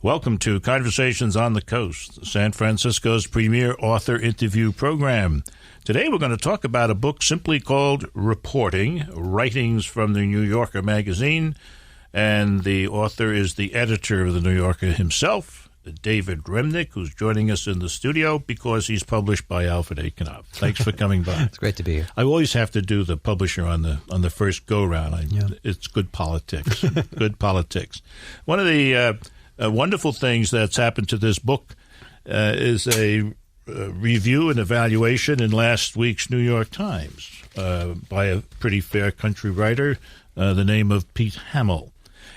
Welcome to Conversations on the Coast, San Francisco's premier author interview program. Today we're going to talk about a book simply called Reporting, Writings from the New Yorker magazine, and the author is the editor of the New Yorker himself, David Remnick, who's joining us in the studio because he's published by Alfred A. Knopf. Thanks for coming by. It's great to be here. I always have to do the publisher on the first go-round. It's good politics. Good politics. One of the wonderful things that's happened to this book is a review and evaluation in last week's New York Times by a pretty fair country writer, the name of Pete Hamill.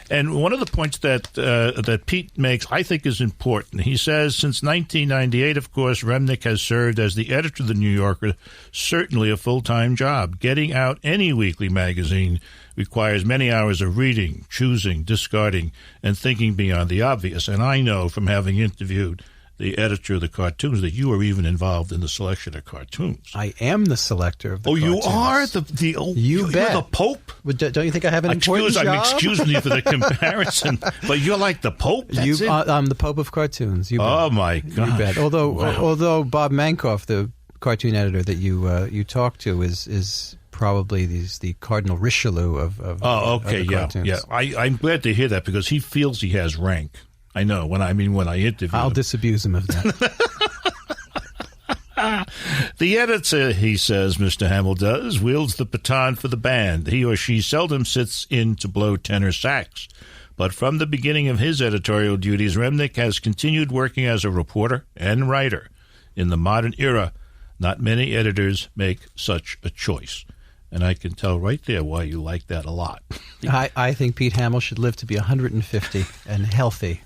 And one of the points that Pete makes, I think, is important. He says, since 1998, of course, Remnick has served as the editor of the New Yorker, certainly a full-time job. Getting out any weekly magazine requires many hours of reading, choosing, discarding, and thinking beyond the obvious. And I know from having interviewed the editor of the cartoons that you are even involved in the selection of cartoons. I am the selector of the cartoons. You are? You bet. You're the Pope? Don't you think I have an important job? Excuse me for the comparison, but you're like the Pope? That's it? I'm the Pope of cartoons. You bet. Oh, my God. You bet. Although Bob Mankoff, the cartoon editor that you talked to, is probably the Cardinal Richelieu of the cartoons. Yeah. I'm glad to hear that because he feels he has rank. I know. When I interview I'll him. disabuse him of that. The editor, he says, Mr. Hamill does, wields the baton for the band. He or she seldom sits in to blow tenor sax. But from the beginning of his editorial duties, Remnick has continued working as a reporter and writer. In the modern era, not many editors make such a choice. And I can tell right there why you like that a lot. I think Pete Hamill should live to be 150 and healthy.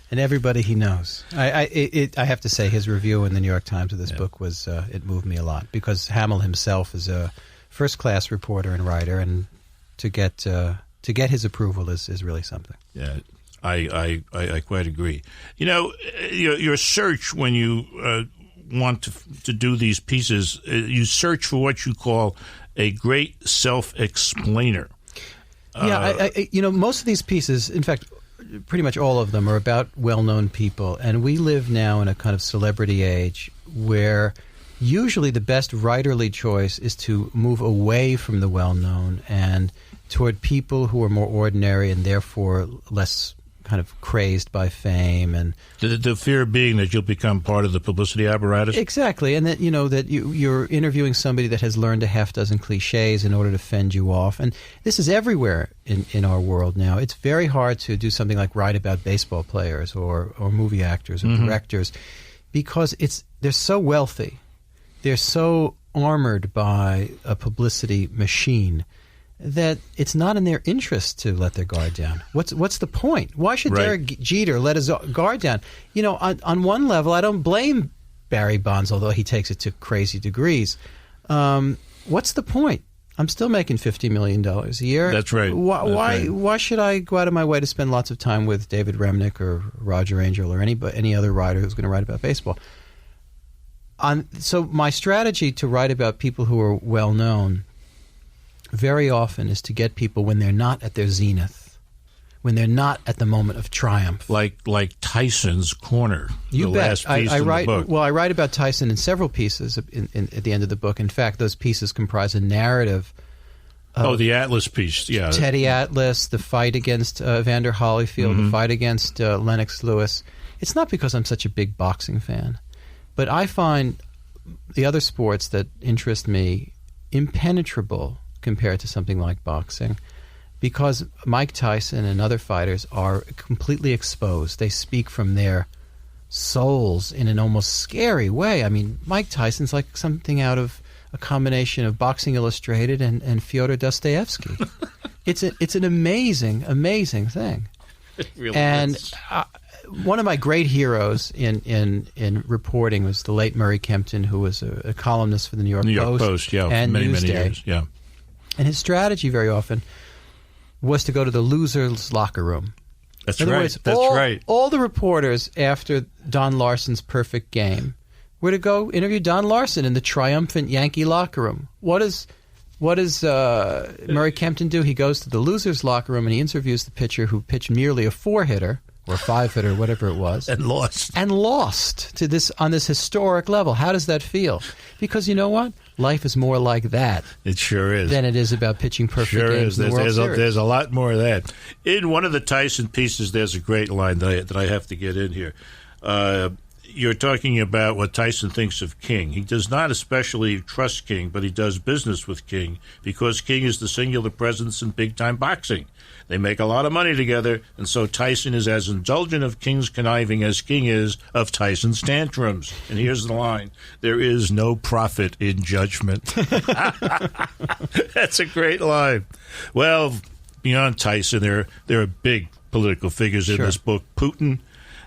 And everybody he knows. I have to say his review in the New York Times of this book was it moved me a lot because Hamill himself is a first-class reporter and writer, and to get his approval is really something. Yeah, I quite agree. You know, your search when you want to do these pieces, you search for what you call a great self-explainer. Most of these pieces, in fact, pretty much all of them are about well-known people, and we live now in a kind of celebrity age where usually the best writerly choice is to move away from the well-known and toward people who are more ordinary and therefore less kind of crazed by fame. And the fear being that you'll become part of the publicity apparatus? Exactly, and that you're interviewing somebody that has learned a half dozen cliches in order to fend you off. And this is everywhere in our world now. It's very hard to do something like write about baseball players or movie actors or directors because they're so wealthy. They're so armored by a publicity machine that it's not in their interest to let their guard down. What's the point? Why should Derek Jeter let his guard down? On one level, I don't blame Barry Bonds, although he takes it to crazy degrees. What's the point? I'm still making $50 million a year. That's right. Why should I go out of my way to spend lots of time with David Remnick or Roger Angell or any other writer who's going to write about baseball? So my strategy to write about people who are well-known very often is to get people when they're not at their zenith, when they're not at the moment of triumph. Like Tyson's Corner, you bet. Last piece in the book. Well, I write about Tyson in several pieces at the end of the book. In fact, those pieces comprise a narrative. The Atlas piece, yeah. Teddy Atlas, the fight against Evander Holyfield, the fight against Lennox Lewis. It's not because I'm such a big boxing fan, but I find the other sports that interest me impenetrable compared to something like boxing, because Mike Tyson and other fighters are completely exposed. They speak from their souls in an almost scary way. I mean, Mike Tyson's like something out of a combination of Boxing Illustrated and Fyodor Dostoevsky. It's an amazing, amazing thing. It really is. One of my great heroes in reporting was the late Murray Kempton, who was a columnist for the New York Post, and many Newsday. years, yeah. And his strategy very often was to go to the loser's locker room. That's In other right. words, That's right. All the reporters after Don Larson's perfect game were to go interview Don Larson in the triumphant Yankee locker room. What does Murray Kempton do? He goes to the loser's locker room and he interviews the pitcher who pitched merely a 4-hitter, or 5-foot or whatever it was. And lost. And lost to this on this historic level. How does that feel? Because you know what? Life is more like that. It sure is. Than it is about pitching perfect games in the World Series. There's a lot more of that. In one of the Tyson pieces, there's a great line that I have to get in here. You're talking about what Tyson thinks of King. He does not especially trust King, but he does business with King because King is the singular presence in big-time boxing. They make a lot of money together, and so Tyson is as indulgent of King's conniving as King is of Tyson's tantrums. And here's the line: there is no profit in judgment. That's a great line. Well, beyond Tyson, there are big political figures in this book. Putin,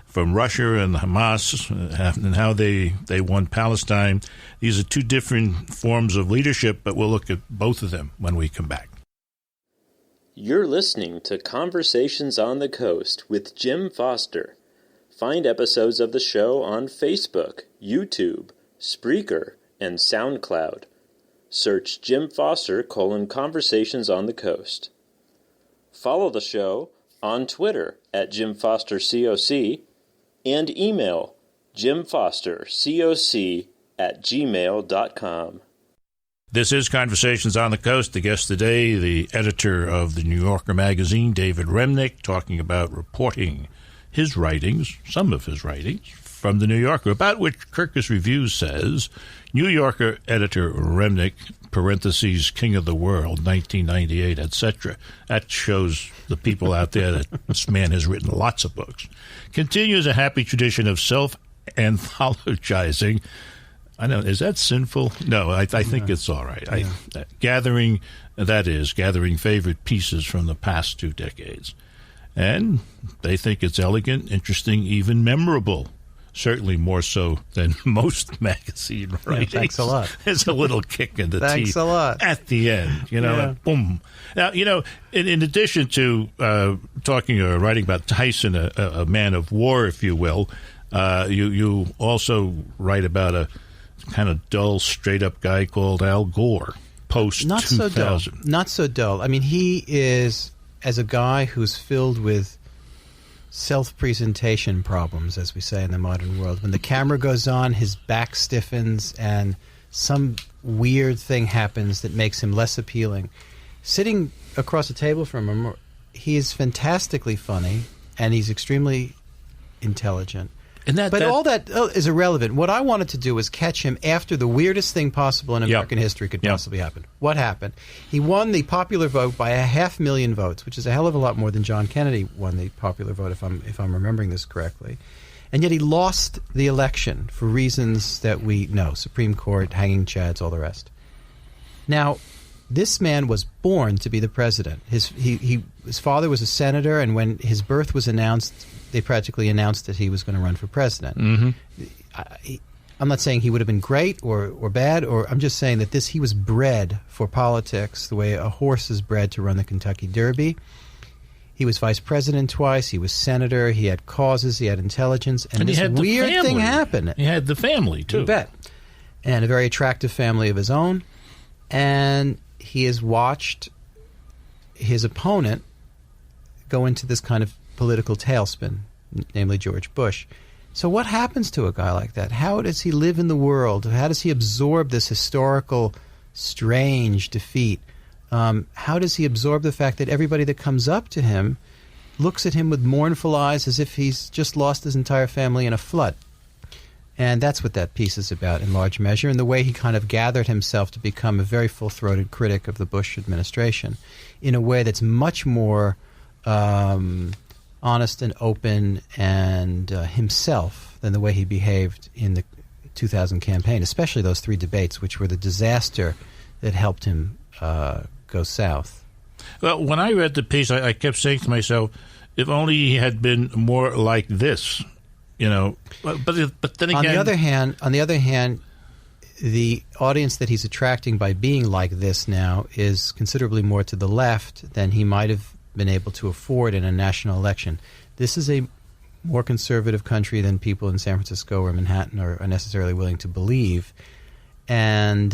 from Russia and Hamas, and how they won Palestine. These are two different forms of leadership, but we'll look at both of them when we come back. You're listening to Conversations on the Coast with Jim Foster. Find episodes of the show on Facebook, YouTube, Spreaker, and SoundCloud. Search Jim Foster Conversations on the Coast. Follow the show on Twitter at Jim Foster COC and email jimfostercoc@gmail.com. This is Conversations on the Coast. The guest today, the editor of the New Yorker magazine, David Remnick, talking about reporting his writings, some of his writings, from the New Yorker, about which Kirkus Review says, New Yorker editor Remnick, parentheses, King of the World, 1998, etc. That shows the people out there that this man has written lots of books. Continues a happy tradition of self-anthologizing. I know, is that sinful? No, I think it's all right. Gathering favorite pieces from the past 2 decades. And they think it's elegant, interesting, even memorable. Certainly more so than most magazine writings. Thanks a lot. There's a little kick in the Thanks teeth a lot. at the end, boom. Now, in addition to talking or writing about Tyson, a man of war, if you will, you also write about a kind of dull, straight-up guy called Al Gore, post-2000. Not so dull. I mean, he is, as a guy who's filled with self-presentation problems, as we say in the modern world. When the camera goes on, his back stiffens, and some weird thing happens that makes him less appealing. Sitting across the table from him, he is fantastically funny, and he's extremely intelligent. But all that is irrelevant. What I wanted to do was catch him after the weirdest thing possible in American history could possibly happen. What happened? He won the popular vote by 500,000 votes, which is a hell of a lot more than John Kennedy won the popular vote, if I'm remembering this correctly. And yet he lost the election for reasons that we know: Supreme Court, hanging chads, all the rest. Now, this man was born to be the president. His father was a senator, and when his birth was announced, they practically announced that he was going to run for president. Mm-hmm. I'm not saying he would have been great or bad, I'm just saying that he was bred for politics the way a horse is bred to run the Kentucky Derby. He was vice president twice. He was senator. He had causes. He had intelligence. And this weird thing happened. He had the family, too. You bet. And a very attractive family of his own. And he has watched his opponent go into this kind of political tailspin, namely George Bush. So what happens to a guy like that? How does he live in the world? How does he absorb this historical, strange defeat? How does he absorb the fact that everybody that comes up to him looks at him with mournful eyes as if he's just lost his entire family in a flood? And that's what that piece is about in large measure, and the way he kind of gathered himself to become a very full-throated critic of the Bush administration in a way that's much more honest and open and himself than the way he behaved in the 2000 campaign, especially those 3 debates, which were the disaster that helped him go south. Well, when I read the piece, I kept saying to myself, if only he had been more like this, But then again, on the other hand, the audience that he's attracting by being like this now is considerably more to the left than he might have been able to afford in a national election. This is a more conservative country than people in San Francisco or Manhattan are necessarily willing to believe. And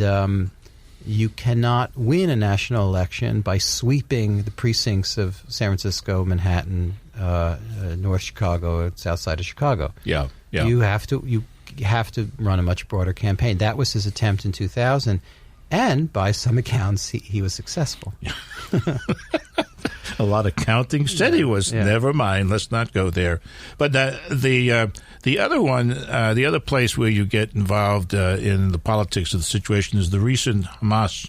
you cannot win a national election by sweeping the precincts of San Francisco, Manhattan, North Chicago, South Side of Chicago. Yeah. You have to run a much broader campaign. That was his attempt in 2000, and by some accounts, he was successful. A lot of counting said he was. Yeah. Never mind. Let's not go there. But the other one, the other place where you get involved in the politics of the situation is the recent Hamas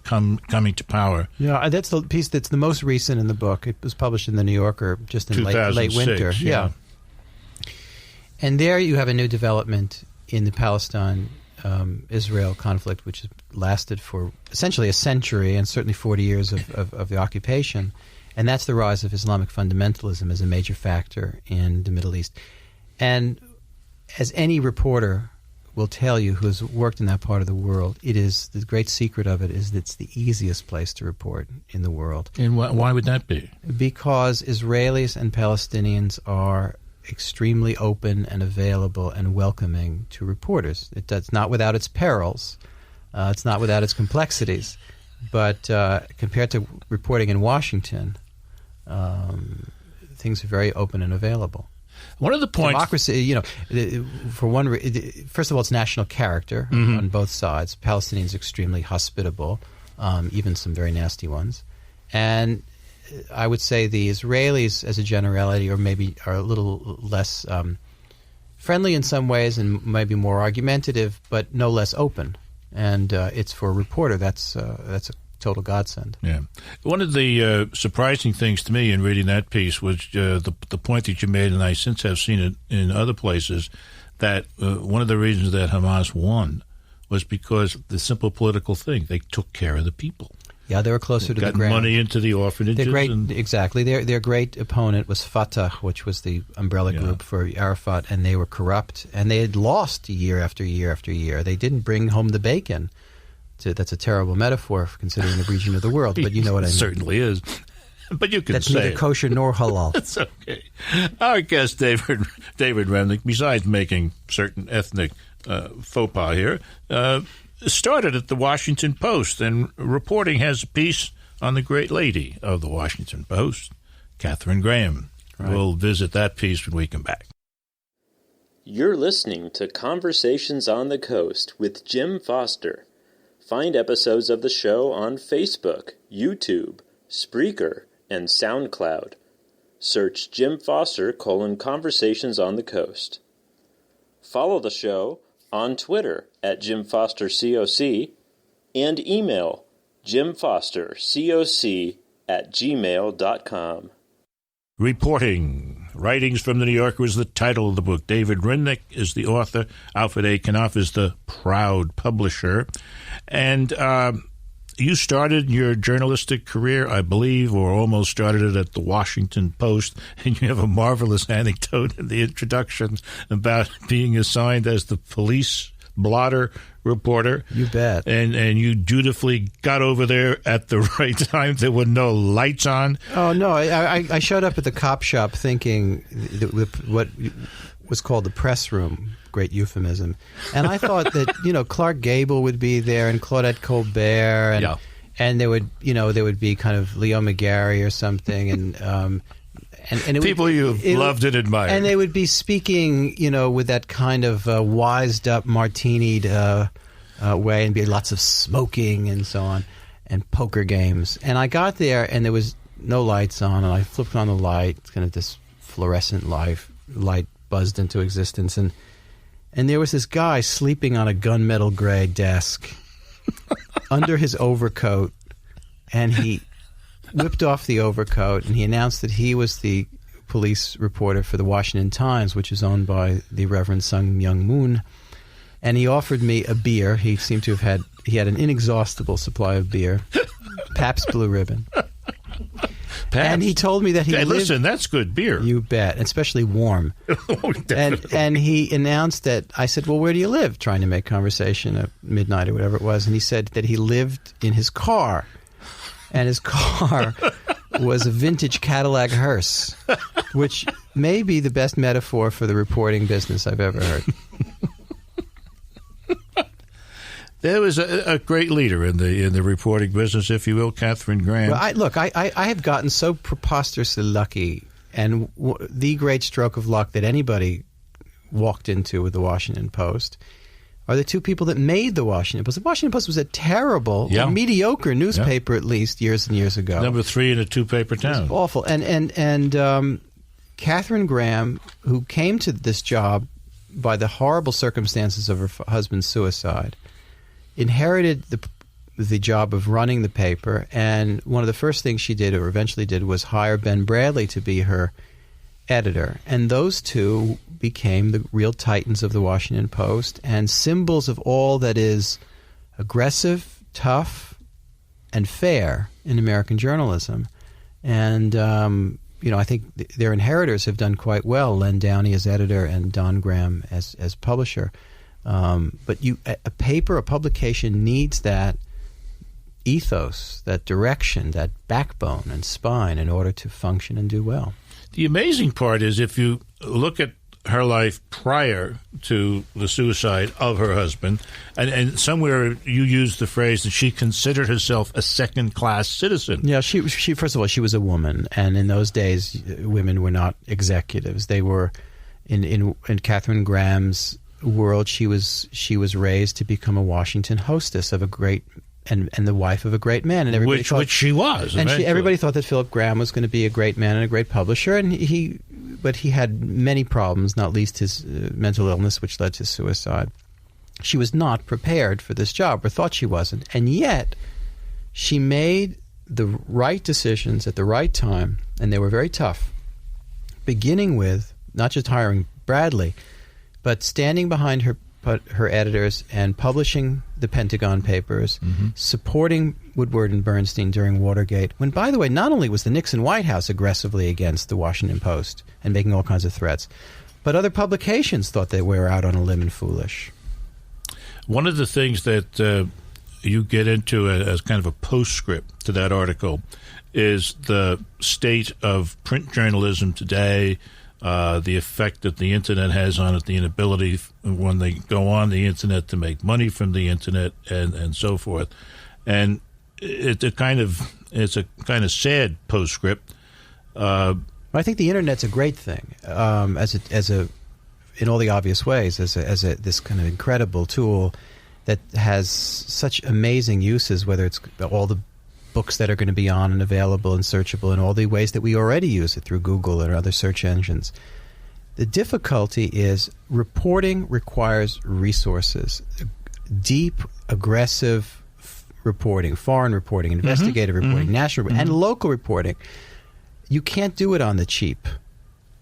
coming to power. Yeah, that's the piece that's the most recent in the book. It was published in the New Yorker just in late winter. Yeah. And there you have a new development in the Palestine-Israel conflict, which lasted for essentially a century and certainly 40 years of the occupation. And that's the rise of Islamic fundamentalism as a major factor in the Middle East. And as any reporter will tell you who has worked in that part of the world, it is the great secret of it is that it's the easiest place to report in the world. And why would that be? Because Israelis and Palestinians are extremely open and available and welcoming to reporters. It's not without its perils. It's not without its complexities. But compared to reporting in Washington, things are very open and available. One of the points... Democracy, for one, first of all, it's national character on both sides. Palestinians are extremely hospitable, even some very nasty ones. And I would say the Israelis, as a generality, or maybe are a little less friendly in some ways and maybe more argumentative, but no less open. And it's for a reporter, that's a total godsend. Yeah. One of the surprising things to me in reading that piece was the point that you made, and I since have seen it in other places, that one of the reasons that Hamas won was because the simple political thing, they took care of the people. Yeah, they were closer to the got ground. Money into the orphanages. Exactly. Their great opponent was Fatah, which was the umbrella group for Arafat, and they were corrupt, and they had lost year after year after year. They didn't bring home the bacon. That's a terrible metaphor considering the region of the world, but you know what I mean. It certainly is. But you can That's say neither kosher nor halal. That's okay. Our guest, David Remnick, besides making certain ethnic faux pas here, started at the Washington Post, and reporting has a piece on the great lady of the Washington Post, Katharine Graham. Right. We'll visit that piece when we come back. You're listening to Conversations on the Coast with Jim Foster. Find episodes of the show on Facebook, YouTube, Spreaker, and SoundCloud. Search Jim Foster :Conversations on the Coast. Follow the show on Twitter at Jim Foster COC and email jimfostercoc@gmail.com. Reporting. Writings from the New Yorker is the title of the book. David Remnick is the author. Alfred A. Knopf is the proud publisher. And you started your journalistic career, I believe, or almost started it at the Washington Post, and you have a marvelous anecdote in the introduction about being assigned as the police blotter reporter. You bet. And you dutifully got over there at the right time. There were no lights on. Oh, no. I showed up at the cop shop thinking what was called the press room, great euphemism. And I thought that, Clark Gable would be there and Claudette Colbert and there would be kind of Leo McGarry or something and it people you loved and admired. And they would be speaking, with that kind of wised-up, martinied way, and be lots of smoking and so on, and poker games. And I got there, and there was no lights on, and I flipped on the light. It's kind of this fluorescent light buzzed into existence, and there was this guy sleeping on a gunmetal gray desk under his overcoat, and he whipped off the overcoat, and he announced that he was the police reporter for the Washington Times, which is owned by the Reverend Sung Myung Moon. And he offered me a beer. He seemed to have had an inexhaustible supply of beer, Pabst Blue Ribbon. Pabst. And he told me that he lived... Listen, that's good beer. You bet, especially warm. and he announced that, I said, well, where do you live? Trying to make conversation at midnight or whatever it was. And he said that he lived in his car. And his car was a vintage Cadillac hearse, which may be the best metaphor for the reporting business I've ever heard. There was a great leader in the reporting business, if you will, Katharine Graham. Well, I have gotten so preposterously lucky, and the great stroke of luck that anybody walked into with the Washington Post are the two people that made the Washington Post. The Washington Post was a terrible, mediocre newspaper, at least years and years ago. Number 3 in a two-paper town. It was awful. And Katharine Graham, who came to this job by the horrible circumstances of her husband's suicide, inherited the job of running the paper, and one of the first things she did, or eventually did, was hire Ben Bradley to be her editor. And those two became the real titans of the Washington Post and symbols of all that is aggressive, tough, and fair in American journalism. And, I think their inheritors have done quite well, Len Downey as editor and Don Graham as publisher. But a publication needs that ethos, that direction, that backbone and spine in order to function and do well. The amazing part is if you look at her life prior to the suicide of her husband, and somewhere you used the phrase that she considered herself a second-class citizen. Yeah, she first of all, she was a woman, and in those days, women were not executives. They were, in Katharine Graham's world, she was raised to become a Washington hostess of a great and the wife of a great man, and everybody which she was. And everybody thought that Philip Graham was going to be a great man and a great publisher, but he had many problems, not least his mental illness, which led to suicide. She was not prepared for this job, or thought she wasn't, and yet she made the right decisions at the right time, and they were very tough. Beginning with not just hiring Bradley, but standing behind her editors and publishing the Pentagon Papers, supporting Woodward and Bernstein during Watergate, when, by the way, not only was the Nixon White House aggressively against the Washington Post and making all kinds of threats, but other publications thought they were out on a limb and foolish. One of the things that you get into as kind of a postscript to that article is the state of print journalism today, the effect that the Internet has on it, the inability when they go on the Internet to make money from the Internet, and so forth. And it's a kind of sad postscript. I think the Internet's a great thing, in all the obvious ways, as this kind of incredible tool that has such amazing uses, whether it's all the books that are going to be on and available and searchable, and all the ways that we already use it through Google and other search engines. The difficulty is reporting requires resources, deep, aggressive reporting, foreign reporting, investigative reporting, national and local reporting. You can't do it on the cheap.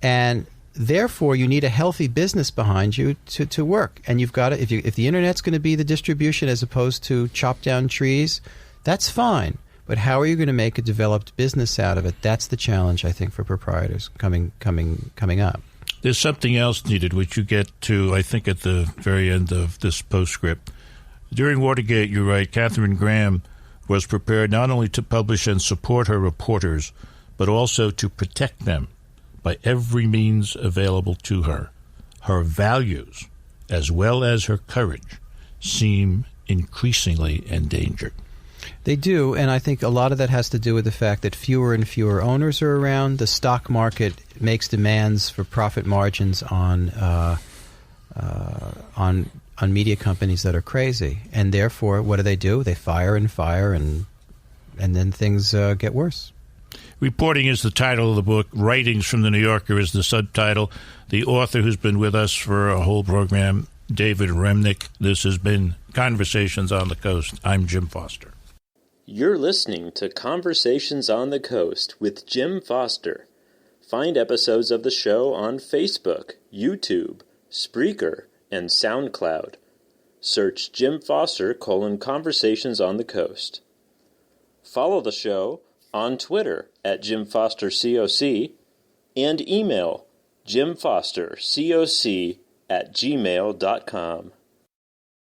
And therefore, you need a healthy business behind you to work. And you've got to, if the Internet's going to be the distribution as opposed to chop down trees, that's fine. But how are you going to make a developed business out of it? That's the challenge, I think, for proprietors coming up. There's something else needed, which you get to, I think, at the very end of this postscript. During Watergate, you write, Katharine Graham was prepared not only to publish and support her reporters, but also to protect them by every means available to her. Her values, as well as her courage, seem increasingly endangered. They do, and I think a lot of that has to do with the fact that fewer and fewer owners are around. The stock market makes demands for profit margins on media companies that are crazy, and therefore, what do? They fire, and then things get worse. Reporting is the title of the book. Writings from the New Yorker is the subtitle. The author, who's been with us for a whole program, David Remnick. This has been Conversations on the Coast. I'm Jim Foster. You're listening to Conversations on the Coast with Jim Foster. Find episodes of the show on Facebook, YouTube, Spreaker, and SoundCloud. Search Jim Foster Conversations on the Coast. Follow the show on Twitter at Jim Foster COC and email jimfostercoc@gmail.com.